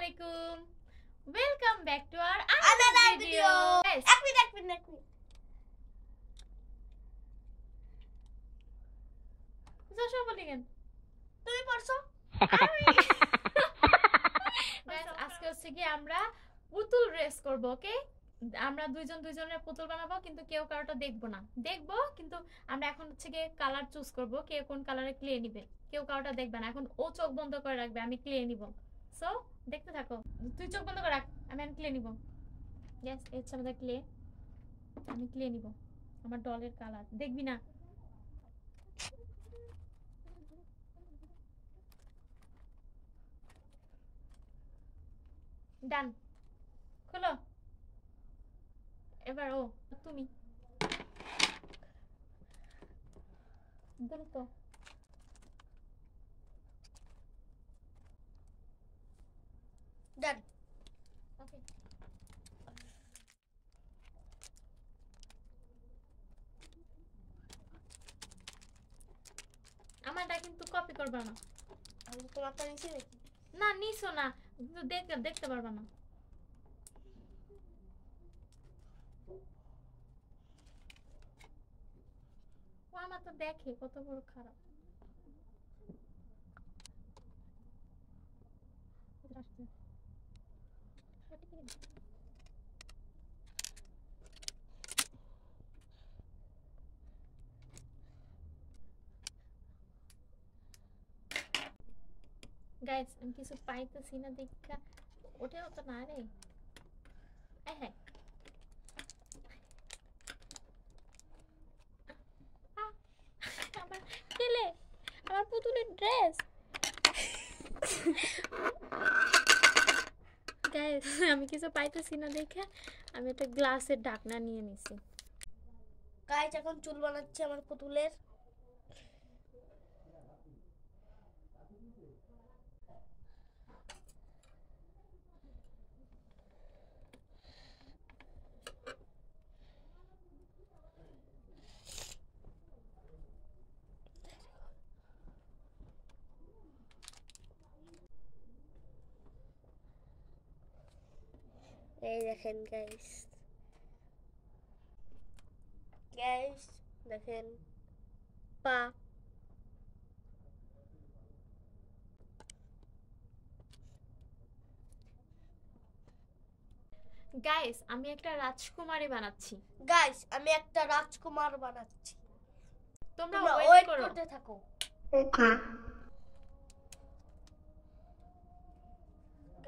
Assalamualaikum. Welcome back to our another video. Guys, এক minute জোশো বলি কেন? তুমি পড়ছো? Guys, আজকে হচ্ছে কি আমরা পুতুল রেস করব, ওকে? আমরা দুইজনের পুতুল বানাবো, কিন্তু কেউ কারোটা দেখবো না। দেখবো কিন্তু আমরা এখন হচ্ছে কি কালার চুজ করব, কে কোন কালারে ক্লে নিবে। কেউ কারোটা দেখবে না। এখন ও চোখ বন্ধ করে রাখবে, আমি ক্লে নিব। সো দেখতে থাকো। তুই চোখ বন্ধ করে রাখ, আমি ক্লে নিব। यस, এই হচ্ছে আমাদের ক্লে। আমি ক্লে নিব। আমার ডলের কালার দেখবি না। ডান, খোলো। এবার ও তুমি ধরো তো। ডান। ওকে, আমারটা কিন্তু কপি করবা না। আমি তোমারটা নিছি নাকি? না নিছো না, কিন্তু দেখতে পারবা না। ও আমার তো দেখে কত বড় খারাপ। গাইস, আমি কিছু পাইতেছি না দেখা। ওটাও তো না রে। হ্যাঁ, আমার কেলে, আমার পুতুলের ড্রেস। গাইস, আমি কিছু পাইতেছি না দেখে আমি একটা গ্লাসের ঢাকনা নিয়ে নিছি। গাইস, এখন চুল বানাচ্ছি আমার পুতুলের। এই দেখেন গাইস, দেখেন পা। গাইস, আমি একটা রাজকুমারী বানাচ্ছি। গাইস, আমি একটা রাজকুমার বানাচ্ছি। তোমরা তোমরা ওয়েট ওয়েট করো। করতে থাকো। ওকে।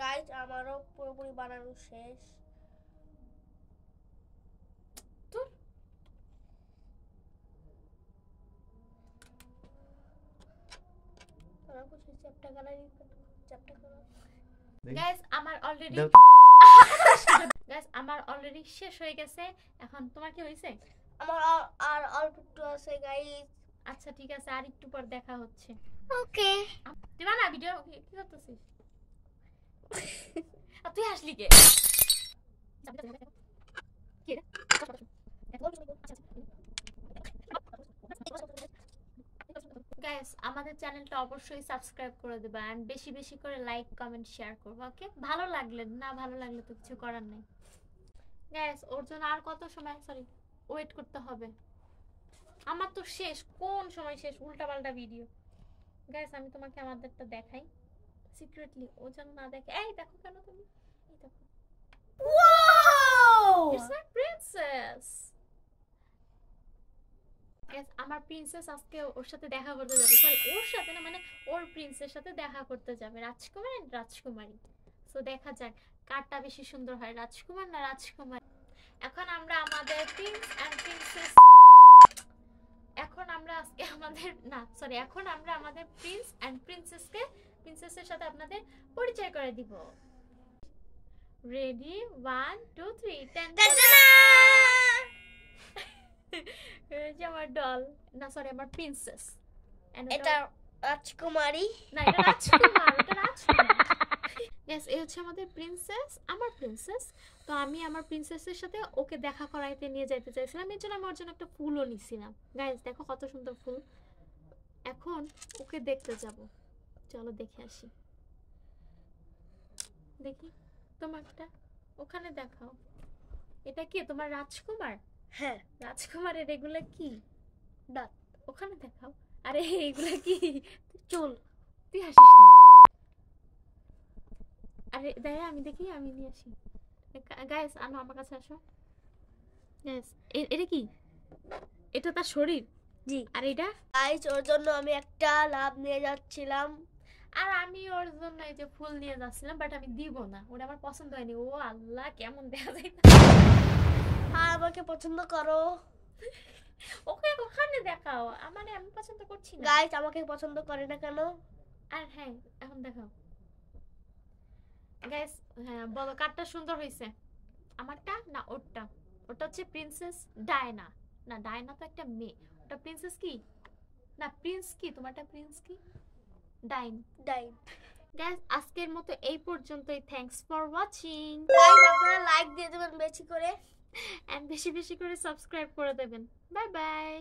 গাইস, আমারও পুরোপুরি বানানো শেষ। তোর তোরা বুঝছিস চ্যাপ্টা কালার চ্যাপ্টা কালার। গাইস, আমার অলরেডি গাইস আমার অলরেডি শেষ হয়ে গেছে। এখন তোমার কি হইছে? আমার আর অল্প একটু আছে গাইস। আচ্ছা ঠিক আছে, আর একটু পর দেখা হচ্ছে। ওকে। তুই বানা ভিডিও কি করতেছিস? আর তুই আসলি কে? গাইস, আমাদের চ্যানেলটা অবশ্যই সাবস্ক্রাইব করে দেবা এন্ড বেশি বেশি করে লাইক কমেন্ট শেয়ার করবা, ওকে? ভালো লাগলে, না ভালো লাগলে তো কিছু করার নাই। গাইস, ওর জন্য আর কত সময় ওয়েট করতে হবে? আমার তো শেষ। কোন সময় শেষ? উল্টাপাল্টা ভিডিও। গাইস, আমি তোমাকে আমাদেরটা দেখাই সিক্রেটলি, ও যেন না দেখে। এই দেখো কেন তুমি, এই দেখো, wow! It's my princess. Guys, আমার প্রিন্সেস আজকে ওর সাথে দেখা করতে যাবে। সরি, ওর সাথে না, মানে ওর প্রিন্সের সাথে দেখা করতে যাবে। রাজকুমার এন্ড রাজকুমারী। সো দেখা যাক কারটা বেশি সুন্দর হয়, রাজকুমার না রাজকুমারী। এখন আমরা আমাদের প্রিন্স এন্ড প্রিন্সেস এখন আমরা আমাদের প্রিন্স এন্ড প্রিন্সেসের সাথে আপনাদের পরিচয় করে দিব। Ready, 1 2 3 ten. এই যে আমার ডল, না সরি আমার প্রিন্সেস। এটা রাজকুমারী। না, এটা রাজকুমার, এটা রাজকুমার। यस, এই হচ্ছে আমাদের প্রিন্সেস, আমার প্রিন্সেস। তো আমি আমার প্রিন্সেসের সাথে ওকে দেখা করাইতে নিয়ে যাইতে চাইছিলাম, এর জন্য আমি ওর জন্য একটা ফুলও নিছিলাম। গাইস, দেখো কত সুন্দর ফুল। এখন ওকে দেখতে যাব, চলো দেখে আসি। দেখি তোমারটা ওখানে দেখাও। এটা কি তোমার রাজকুমার? হ্যাঁ, রাজকুমারের এগুলা কি? দাঁত। ওখানে দেখাও। আরে এগুলা কি? চুল। তুই হাসিস কেন? আরে দাঁড়া আমি দেখি, আমি নিয়ে আসি। গাইস আনো আমার কাছে আসো। গাইস এটা কি? এটা তার শরীর। জি। আর এটা? গাইস ওর জন্য আমি একটা লাভ নিয়ে যাচ্ছিলাম। আর আমি ওর জন্য এই যে ফুল নিয়ে যাচ্ছিলাম, বাট আমি দিব না, ওটা আমার পছন্দ হয়নি। ও আল্লাহ কেমন দেখা যায়। আর আমাকে পছন্দ করো। ওকে ওখানে দেখাও, আমারে আমি পছন্দ করছি না। গাইস আমাকে পছন্দ করে না কেন? আর হ্যাঁ এখন দেখাও। গাইস হ্যাঁ বলো কারটা সুন্দর হয়েছে? আমারটা না ওরটা? ওটা হচ্ছে প্রিন্সেস ডায়না। না ডায়না তো একটা মেয়ে। ওটা প্রিন্সেস কি? না প্রিন্স কি? তোমারটা প্রিন্স কি? ডাইন। ডাইন। গাইস আজকের মতো এই পর্যন্তই। Thanks for watching. গাইস আপনারা লাইক দিয়ে দেবেন বেশি করে। এন্ড বেশি বেশি করে সাবস্ক্রাইব করে দেবেন। Bye bye.